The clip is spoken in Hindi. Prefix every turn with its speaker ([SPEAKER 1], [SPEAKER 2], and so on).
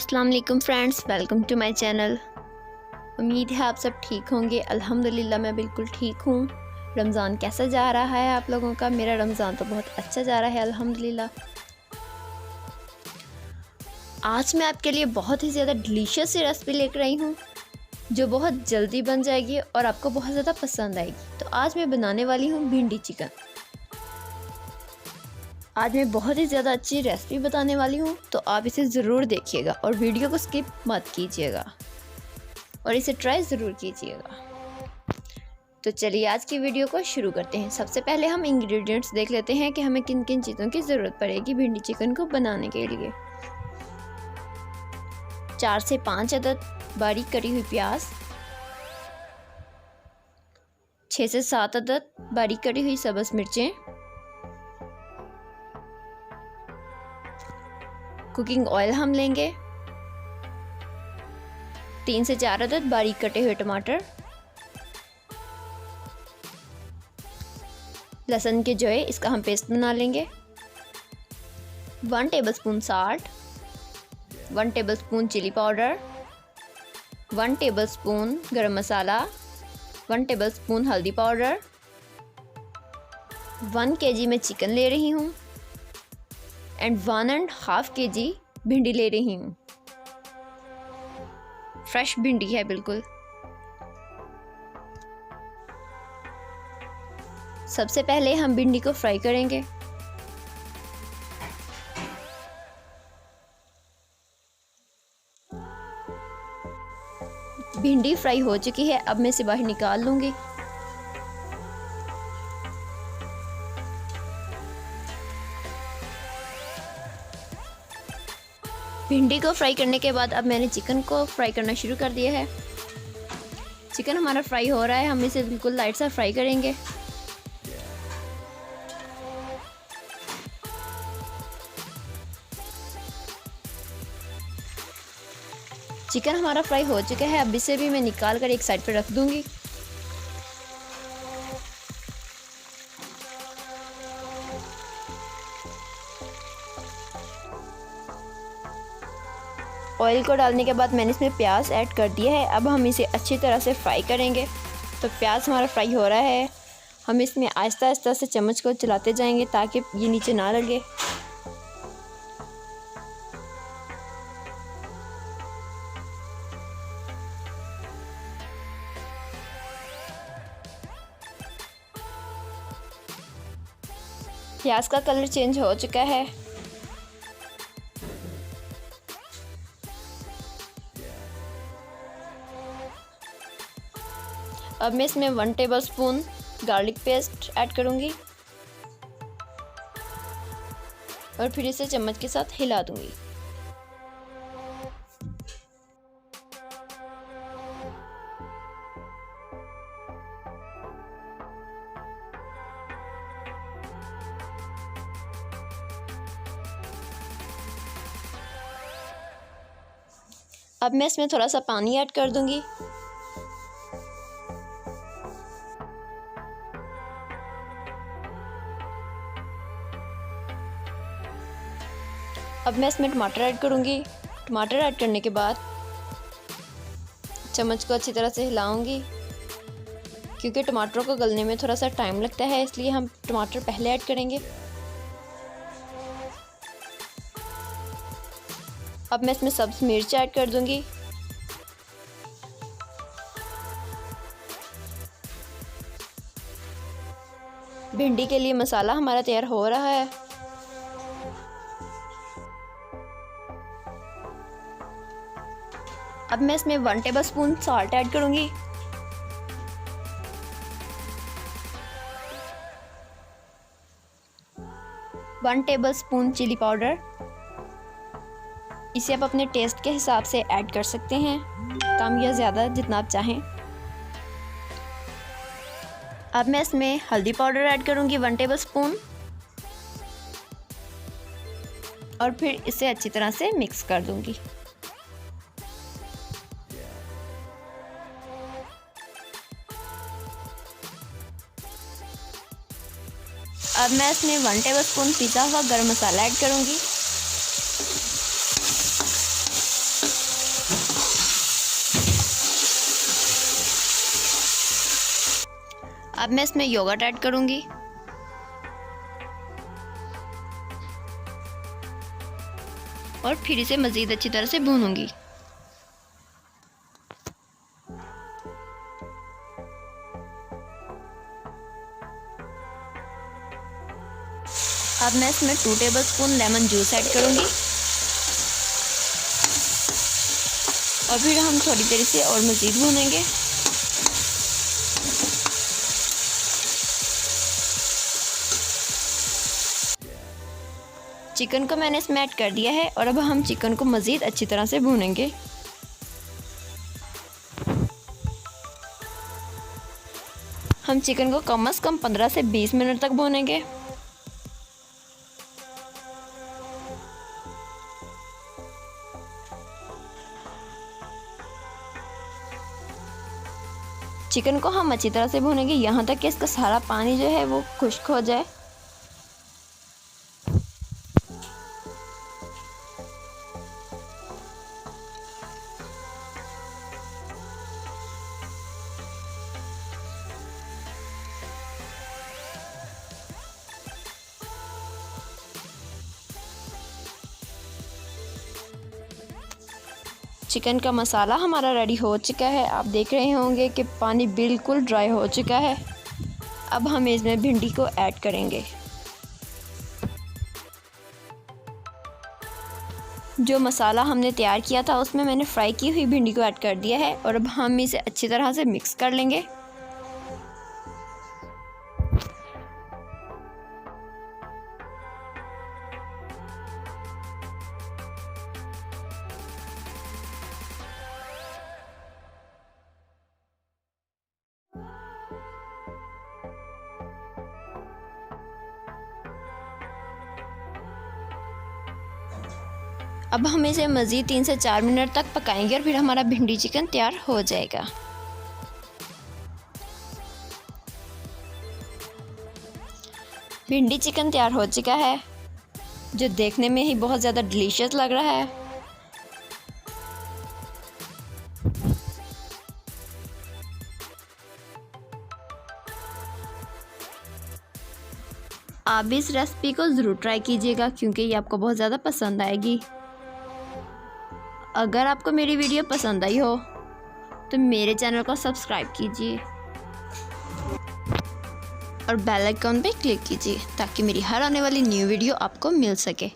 [SPEAKER 1] अस्सलाम वालेकुम friends, welcome to my channel. उम्मीद है आप सब ठीक होंगे। अल्हम्दुलिल्लाह मैं बिल्कुल ठीक हूँ। रमज़ान कैसा जा रहा है आप लोगों का? मेरा रमज़ान तो बहुत अच्छा जा रहा है अल्हम्दुलिल्लाह। आज मैं आपके लिए बहुत ही ज़्यादा डिलीशियस सी रेसिपी लेकर आई हूँ जो बहुत जल्दी बन जाएगी और आपको बहुत ज़्यादा पसंद आएगी। तो आज मैं बनाने वाली हूँ भिंडी चिकन। आज मैं बहुत ही ज़्यादा अच्छी रेसिपी बताने वाली हूँ, तो आप इसे ज़रूर देखिएगा और वीडियो को स्किप मत कीजिएगा और इसे ट्राई ज़रूर कीजिएगा। तो चलिए आज की वीडियो को शुरू करते हैं। सबसे पहले हम इंग्रेडिएंट्स देख लेते हैं कि हमें किन किन चीज़ों की ज़रूरत पड़ेगी भिंडी चिकन को बनाने के लिए। 4 से 5 अदद बारीक कटी हुई प्याज, 6 से 7 अदद बारीक कटी हुई सब्ज़ मिर्चें, कुकिंग ऑयल हम लेंगे, 3 से 4 अदद बारीक कटे हुए टमाटर, लहसुन के जो है इसका हम पेस्ट बना लेंगे, 1 tablespoon salt, 1 tablespoon chilli powder, 1 tablespoon garam masala, 1 tablespoon हल्दी पाउडर, 1 kg मैं चिकन ले रही हूँ एंड 1.5 kg भिंडी ले रही हूँ। फ्रेश भिंडी है बिल्कुल। सबसे पहले हम भिंडी को फ्राई करेंगे। भिंडी फ्राई हो चुकी है, अब मैं इसे बाहर निकाल लूँगी। भिंडी को फ्राई करने के बाद अब मैंने चिकन को फ्राई करना शुरू कर दिया है। चिकन हमारा फ्राई हो रहा है, हम इसे बिल्कुल लाइट सा फ्राई करेंगे। चिकन हमारा फ्राई हो चुका है, अब इसे भी मैं निकाल कर एक साइड पर रख दूंगी। ऑयल को डालने के बाद मैंने इसमें प्याज ऐड कर दिया है। अब हम इसे अच्छी तरह से फ्राई करेंगे। तो प्याज हमारा फ्राई हो रहा है, हम इसमें आहिस्ता आहिस्ता से चम्मच को चलाते जाएंगे ताकि ये नीचे ना लगे। प्याज का कलर चेंज हो चुका है। अब मैं इसमें 1 टेबलस्पून गार्लिक पेस्ट ऐड करूंगी और फिर इसे चम्मच के साथ हिला दूंगी। अब मैं इसमें थोड़ा सा पानी ऐड कर दूंगी। अब मैं इसमें टमाटर ऐड करूंगी। टमाटर ऐड करने के बाद चम्मच को अच्छी तरह से हिलाऊंगी। क्योंकि टमाटरों को गलने में थोड़ा सा टाइम लगता है, इसलिए हम टमाटर पहले ऐड करेंगे। अब मैं इसमें सब्ज़ मिर्च ऐड कर दूंगी। भिंडी के लिए मसाला हमारा तैयार हो रहा है। अब मैं इसमें 1 टेबलस्पून सॉल्ट ऐड करूंगी। वन टेबलस्पून चिली पाउडर, इसे आप अपने टेस्ट के हिसाब से ऐड कर सकते हैं, कम या ज़्यादा जितना आप चाहें। अब मैं इसमें हल्दी पाउडर ऐड करूंगी 1 टेबलस्पून और फिर इसे अच्छी तरह से मिक्स कर दूंगी। अब मैं इसमें 1 टेबलस्पून पिसा हुआ गरम मसाला ऐड करूंगी। अब मैं इसमें योगर्ट ऐड करूँगी और फिर इसे मज़ीद अच्छी तरह से भूनूंगी। अब मैं इसमें 2 टेबलस्पून लेमन जूस ऐड करूँगी और फिर हम थोड़ी देर से और मज़ीद भूनेंगे। चिकन को मैंने इसमें ऐड कर दिया है और अब हम चिकन को मज़ीद अच्छी तरह से भूनेंगे। हम चिकन को कम से कम 15 से 20 मिनट तक भूनेंगे। चिकन को हम अच्छी तरह से भूनेंगे यहाँ तक कि इसका सारा पानी जो है वो खुश्क हो जाए। चिकन का मसाला हमारा रेडी हो चुका है। आप देख रहे होंगे कि पानी बिल्कुल ड्राई हो चुका है। अब हम इसमें भिंडी को ऐड करेंगे। जो मसाला हमने तैयार किया था उसमें मैंने फ्राई की हुई भिंडी को ऐड कर दिया है और अब हम इसे अच्छी तरह से मिक्स कर लेंगे। अब हम इसे मज़ीद 3 से 4 मिनट तक पकाएंगे और फिर हमारा भिंडी चिकन तैयार हो जाएगा। भिंडी चिकन तैयार हो चुका है, जो देखने में ही बहुत ज़्यादा डिलीशियस लग रहा है। आप भी इस रेसिपी को ज़रूर ट्राई कीजिएगा क्योंकि ये आपको बहुत ज़्यादा पसंद आएगी। अगर आपको मेरी वीडियो पसंद आई हो तो मेरे चैनल को सब्सक्राइब कीजिए और बेल आइकन पे क्लिक कीजिए ताकि मेरी हर आने वाली न्यू वीडियो आपको मिल सके।